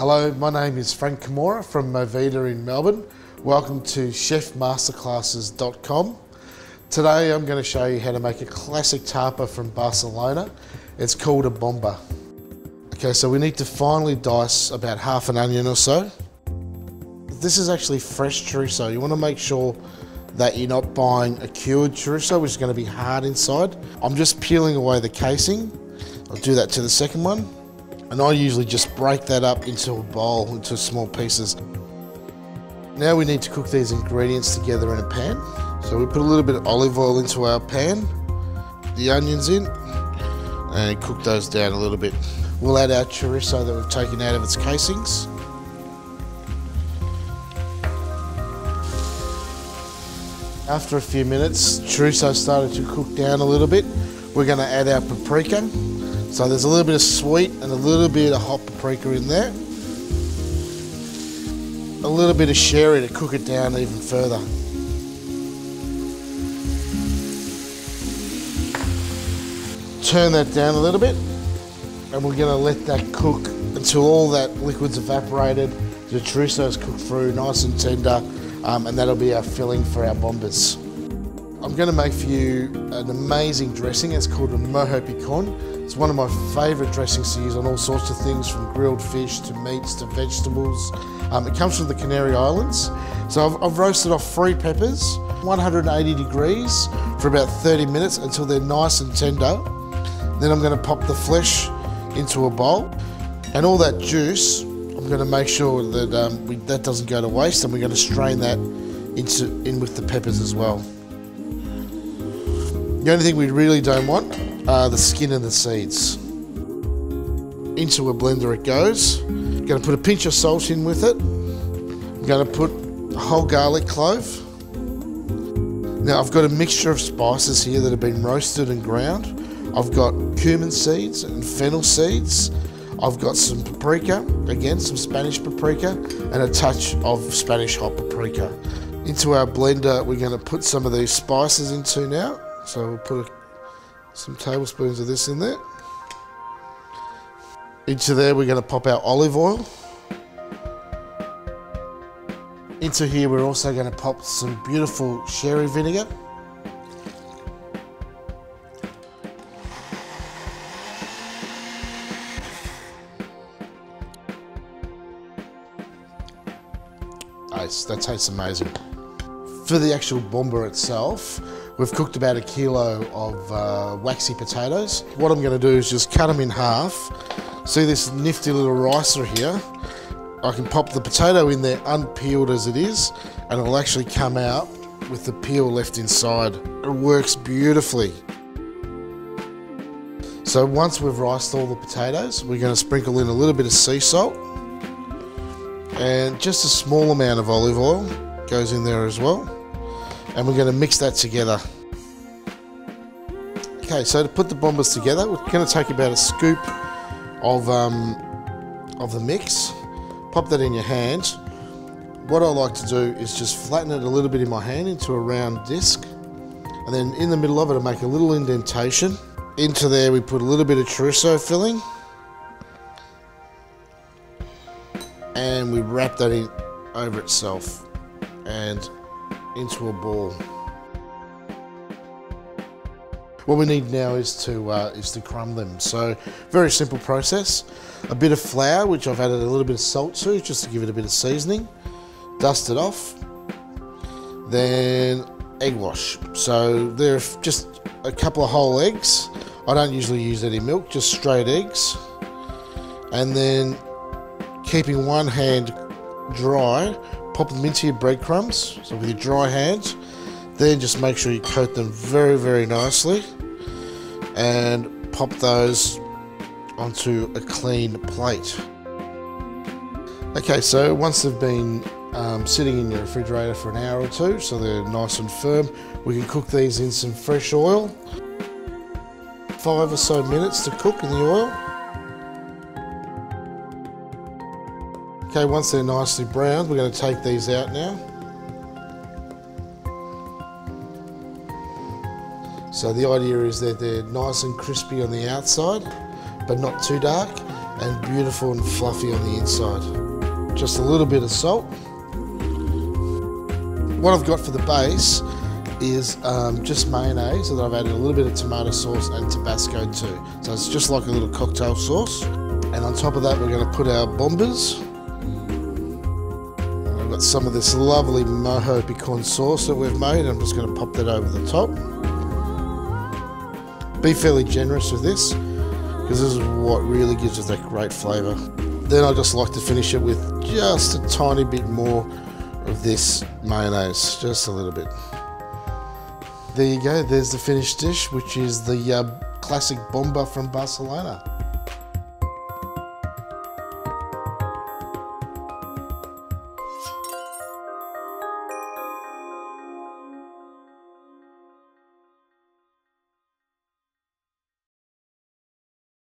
Hello, my name is Frank Camorra from MoVida in Melbourne. Welcome to chefmasterclasses.com. Today I'm going to show you how to make a classic tapa from Barcelona. It's called a bomba. Okay, so we need to finely dice about half an onion or so. This is actually fresh chorizo. You want to make sure that you're not buying a cured chorizo, which is going to be hard inside. I'm just peeling away the casing. I'll do that to the second one. And I usually just break that up into a bowl, into small pieces. Now we need to cook these ingredients together in a pan. So we put a little bit of olive oil into our pan, the onions in, and cook those down a little bit. We'll add our chorizo that we've taken out of its casings. After a few minutes, chorizo started to cook down a little bit. We're going to add our paprika. So there's a little bit of sweet and a little bit of hot paprika in there. A little bit of sherry to cook it down even further. Turn that down a little bit, and we're going to let that cook until all that liquid's evaporated, the chorizo's cooked through nice and tender, and that'll be our filling for our bombas. I'm going to make for you an amazing dressing. It's called a mojo picon. It's one of my favourite dressings to use on all sorts of things, from grilled fish to meats to vegetables. It comes from the Canary Islands. So I've roasted off 3 peppers, 180 degrees for about 30 minutes until they're nice and tender. Then I'm going to pop the flesh into a bowl, and all that juice, I'm going to make sure that that doesn't go to waste, and we're going to strain that in with the peppers as well. The only thing we really don't want are the skin and the seeds. Into a blender it goes. I'm going to put a pinch of salt in with it. I'm going to put a whole garlic clove. Now I've got a mixture of spices here that have been roasted and ground. I've got cumin seeds and fennel seeds. I've got some paprika, again some Spanish paprika, and a touch of Spanish hot paprika. Into our blender we're going to put some of these spices into now. So we'll put some tablespoons of this in there. Into there we're going to pop our olive oil. Into here we're also going to pop some beautiful sherry vinegar. That tastes amazing. For the actual bomba itself, we've cooked about 1 kilo of waxy potatoes. What I'm going to do is just cut them in half. See this nifty little ricer here? I can pop the potato in there unpeeled as it is, and it'll actually come out with the peel left inside. It works beautifully. So once we've riced all the potatoes, we're going to sprinkle in a little bit of sea salt, and just a small amount of olive oil goes in there as well. And we're going to mix that together. Okay, so to put the bombas together, we're going to take about a scoop of the mix, pop that in your hand. What I like to do is just flatten it a little bit in my hand into a round disc, and then in the middle of it I make a little indentation. Into there we put a little bit of chorizo filling, and we wrap that in over itself and into a ball. What we need now is to crumb them. So very simple process. A bit of flour, which I've added a little bit of salt to, just to give it a bit of seasoning. Dust it off. Then egg wash. So there are just a couple of whole eggs. I don't usually use any milk, just straight eggs. And then keeping one hand dry, pop them into your breadcrumbs, so with your dry hands. Then just make sure you coat them very, very nicely, and pop those onto a clean plate. Okay, so once they've been sitting in your refrigerator for an hour or two, so they're nice and firm, we can cook these in some fresh oil. 5 or so minutes to cook in the oil. Okay, once they're nicely browned, we're going to take these out now. So the idea is that they're nice and crispy on the outside, but not too dark, and beautiful and fluffy on the inside. Just a little bit of salt. What I've got for the base is just mayonnaise, and I've added a little bit of tomato sauce and Tabasco too. So it's just like a little cocktail sauce. And on top of that, we're going to put our Bombas. I've got some of this lovely mojo pecan sauce that we've made. I'm just going to pop that over the top. Be fairly generous with this, because this is what really gives us that great flavour. Then I just like to finish it with just a tiny bit more of this mayonnaise, just a little bit. There you go, there's the finished dish, which is the classic bomba from Barcelona.